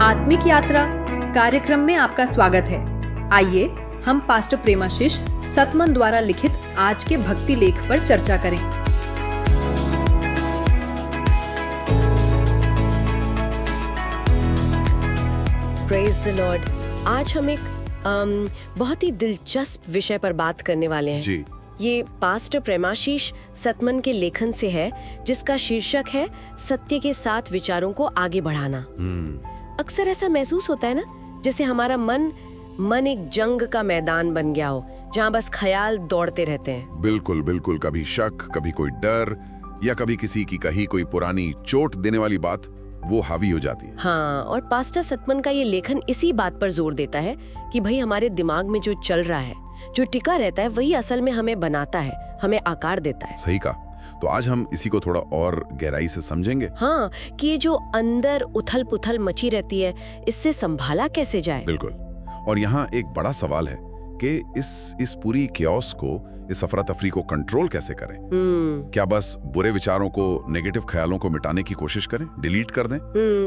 आत्मिक यात्रा कार्यक्रम में आपका स्वागत है। आइए हम पास्टर प्रेमाशीष सतमन द्वारा लिखित आज के भक्ति लेख पर चर्चा करें। Praise the Lord. आज हम एक बहुत ही दिलचस्प विषय पर बात करने वाले हैं जी। ये पास्टर प्रेमाशीष सतमन के लेखन से है, जिसका शीर्षक है सत्य के साथ विचारों को आगे बढ़ाना। अक्सर ऐसा महसूस होता है ना, जैसे हमारा मन एक जंग का मैदान बन गया हो, जहाँ बस ख्याल दौड़ते रहते हैं। बिल्कुल बिल्कुल, कभी शक, कभी कोई डर, या कभी किसी की कही कोई पुरानी चोट देने वाली बात वो हावी हो जाती है। हाँ, और पास्टर सतमन का ये लेखन इसी बात पर जोर देता है कि भाई हमारे दिमाग में जो चल रहा है, जो टिका रहता है, वही असल में हमें बनाता है, हमें आकार देता है। सही कहा। तो आज हम इसी को थोड़ा और गहराई से समझेंगे। हाँ, कि ये जो अंदर उथल पुथल मची रहती है, इससे संभाला कैसे जाए। बिल्कुल। और यहाँ एक बड़ा सवाल है कि इस पूरी क्योस को, इस अफरा तफरी को कंट्रोल कैसे करें। क्या बस बुरे विचारों को, नेगेटिव ख्यालों को मिटाने की कोशिश करें, डिलीट कर दें?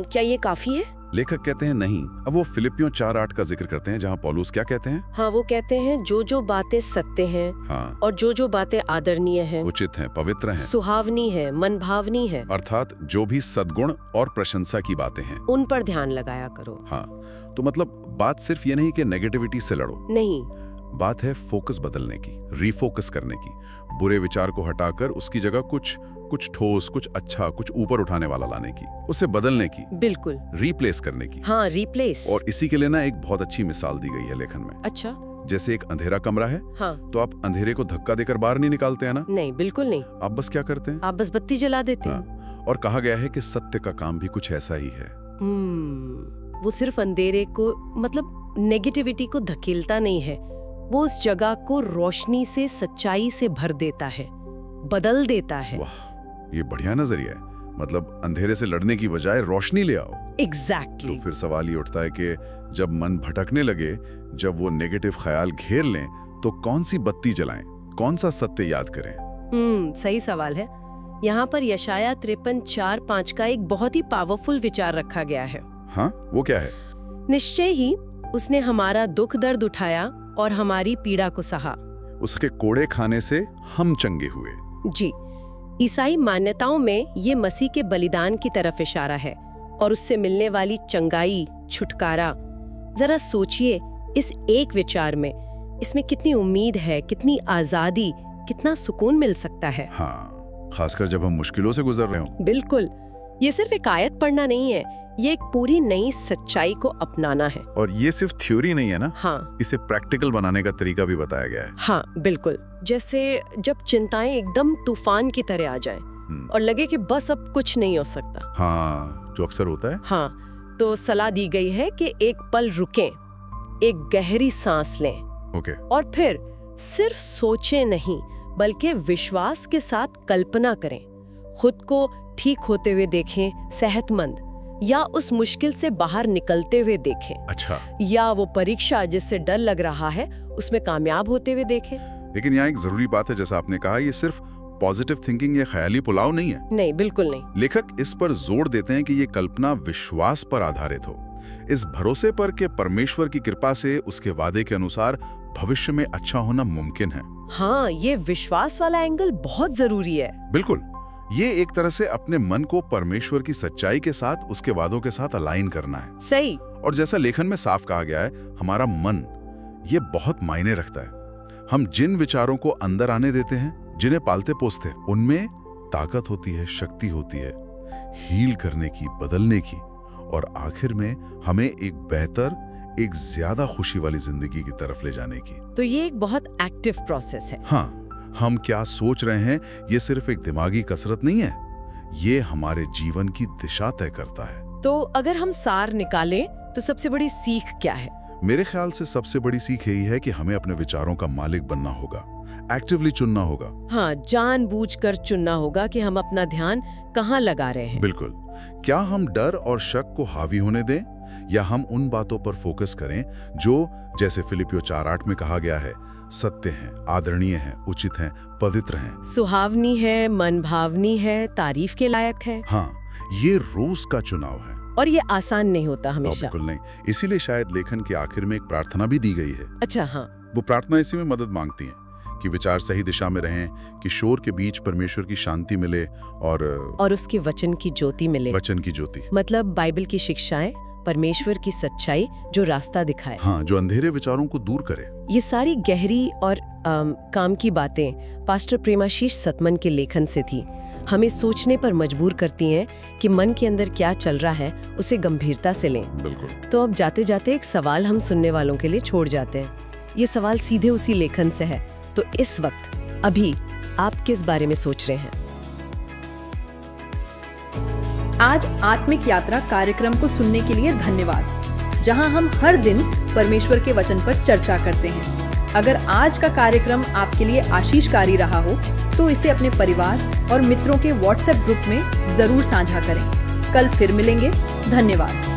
क्या ये काफी है? लेखक कहते हैं नहीं। अब वो फिलिपियों 4:8 का जिक्र करते हैं, जहाँ पौलुस क्या कहते हैं? हाँ, वो कहते हैं जो बातें सत्य हैं, हाँ, और जो बातें आदरणीय हैं, उचित हैं, पवित्र हैं, सुहावनी है, मनभावनी है, अर्थात जो भी सद्गुण और प्रशंसा की बातें हैं, उन पर ध्यान लगाया करो। हाँ, तो मतलब बात सिर्फ ये नहीं कि नेगेटिविटी से लड़ो, नहीं, बात है फोकस बदलने की, रीफोकस करने की। बुरे विचार को हटाकर उसकी जगह कुछ ठोस, कुछ अच्छा, कुछ ऊपर उठाने वाला लाने की, उसे बदलने की, बिल्कुल, रिप्लेस करने की। हाँ, रिप्लेस। और इसी के लिए ना एक बहुत अच्छी मिसाल दी गई है लेखन में। अच्छा। जैसे एक अंधेरा कमरा है, हाँ, तो आप अंधेरे को धक्का देकर बाहर नहीं निकालते हैं ना? नहीं, बिल्कुल नहीं। आप बस क्या करते हैं? आप बस बत्ती जला देते हैं। हाँ, और कहा गया है कि सत्य का काम भी कुछ ऐसा ही है। वो सिर्फ अंधेरे को, मतलब नेगेटिविटी को धकेलता नहीं है, वो उस जगह को रोशनी से, सच्चाई से भर देता है, बदल देता है। वाह, ये बढ़िया नजरिया है। मतलब अंधेरे से लड़ने की बजाय रोशनी ले आओ। एग्जैक्टली। तो फिर सवाल ये उठता है कि जब मन भटकने लगे, जब वो नेगेटिव ख्याल घेर लें, तो कौन सी बत्ती जलाएं, कौन सा सत्य याद करें? सही सवाल है। यहाँ पर यशाया 53:4-5 का एक बहुत ही पावरफुल विचार रखा गया है। हाँ, वो क्या है? निश्चय ही उसने हमारा दुख दर्द उठाया और हमारी पीड़ा को सहा। उसके कोड़े खाने से हम चंगे हुए। जी, ईसाई मान्यताओं में ये मसीह के बलिदान की तरफ इशारा है और उससे मिलने वाली चंगाई, छुटकारा। जरा सोचिए, इस एक विचार में, इसमें कितनी उम्मीद है, कितनी आजादी, कितना सुकून मिल सकता है। हाँ, खासकर जब हम मुश्किलों से गुजर रहे हों। बिल्कुल, ये सिर्फ एक आयत पढ़ना नहीं है, ये एक पूरी नई सच्चाई को अपनाना है। और ये सिर्फ थ्योरी नहीं है ना? हाँ, इसे प्रैक्टिकल बनाने का तरीका भी बताया गया है। हाँ, बिल्कुल। जैसे जब चिंताएं एकदम तूफान की तरह आ जाएं और लगे कि बस अब कुछ नहीं हो सकता। हाँ, जो अक्सर होता है। हाँ, तो सलाह दी गई है कि एक पल रुकें, एक गहरी सांस लें, और फिर सिर्फ सोचें नहीं, बल्कि विश्वास के साथ कल्पना करें, खुद को ठीक होते हुए देखें, सेहतमंद, या उस मुश्किल से बाहर निकलते हुए देखें। अच्छा। या वो परीक्षा जिससे डर लग रहा है, उसमें कामयाब होते हुए देखें। लेकिन यहाँ एक जरूरी बात है, जैसा आपने कहा, ये सिर्फ पॉजिटिव थिंकिंग या ख्याली पुलाव नहीं है। नहीं, बिल्कुल नहीं। लेखक इस पर जोर देते हैं कि ये कल्पना विश्वास पर आधारित हो, इस भरोसे पर कि परमेश्वर की कृपा से उसके वादे के अनुसार भविष्य में अच्छा होना मुमकिन है। हाँ, ये विश्वास वाला एंगल बहुत जरूरी है। बिल्कुल, ये एक तरह से अपने मन को परमेश्वर की सच्चाई के साथ, उसके वादों के साथ अलाइन करना है। सही। और जैसा लेखन में साफ कहा गया है, हमारा मन ये बहुत मायने रखता है। हम जिन विचारों को अंदर आने देते हैं, जिन्हें पालते पोसते, उनमें ताकत होती है, शक्ति होती है हील करने की, बदलने की, और आखिर में हमें एक बेहतर, एक ज्यादा खुशी वाली जिंदगी की तरफ ले जाने की। तो ये एक बहुत एक्टिव प्रोसेस है। हाँ, हम क्या सोच रहे हैं, ये सिर्फ एक दिमागी कसरत नहीं है, ये हमारे जीवन की दिशा तय करता है। तो अगर हम सार निकालें, तो सबसे बड़ी सीख क्या है? मेरे ख्याल से सबसे बड़ी सीख यही है कि हमें अपने विचारों का मालिक बनना होगा, एक्टिवली चुनना होगा। हाँ, जानबूझकर चुनना होगा कि हम अपना ध्यान कहाँ लगा रहे हैं। बिल्कुल। क्या हम डर और शक को हावी होने दें, या हम उन बातों पर फोकस करें जो, जैसे फिलिपियों 4:8 में कहा गया है, सत्य हैं, आदरणीय हैं, उचित हैं, पवित्र हैं, सुहावनी है, मनभावनी है, तारीफ के लायक है। हाँ, ये रोज का चुनाव है। और ये आसान नहीं होता हमेशा। बिल्कुल नहीं, इसीलिए शायद लेखन के आखिर में एक प्रार्थना भी दी गई है। अच्छा, हाँ। वो प्रार्थना इसी में मदद मांगती है कि विचार सही दिशा में रहें, कि शोर के बीच परमेश्वर की शांति मिले और उसके वचन की ज्योति मिले। वचन की ज्योति मतलब बाइबल की शिक्षाएं, परमेश्वर की सच्चाई जो रास्ता दिखाए। हाँ, जो अंधेरे विचारों को दूर करे। ये सारी गहरी और काम की बातें पास्टर प्रेमाशीष सतमन के लेखन से थी। हमें सोचने पर मजबूर करती हैं कि मन के अंदर क्या चल रहा है उसे गंभीरता से लें। बिल्कुल। तो अब जाते जाते एक सवाल हम सुनने वालों के लिए छोड़ जाते हैं। ये सवाल सीधे उसी लेखन से है। तो इस वक्त अभी आप किस बारे में सोच रहे हैं? आज आत्मिक यात्रा कार्यक्रम को सुनने के लिए धन्यवाद, जहां हम हर दिन परमेश्वर के वचन पर चर्चा करते हैं। अगर आज का कार्यक्रम आपके लिए आशीषकारी रहा हो तो इसे अपने परिवार और मित्रों के व्हाट्सएप ग्रुप में जरूर साझा करें। कल फिर मिलेंगे। धन्यवाद।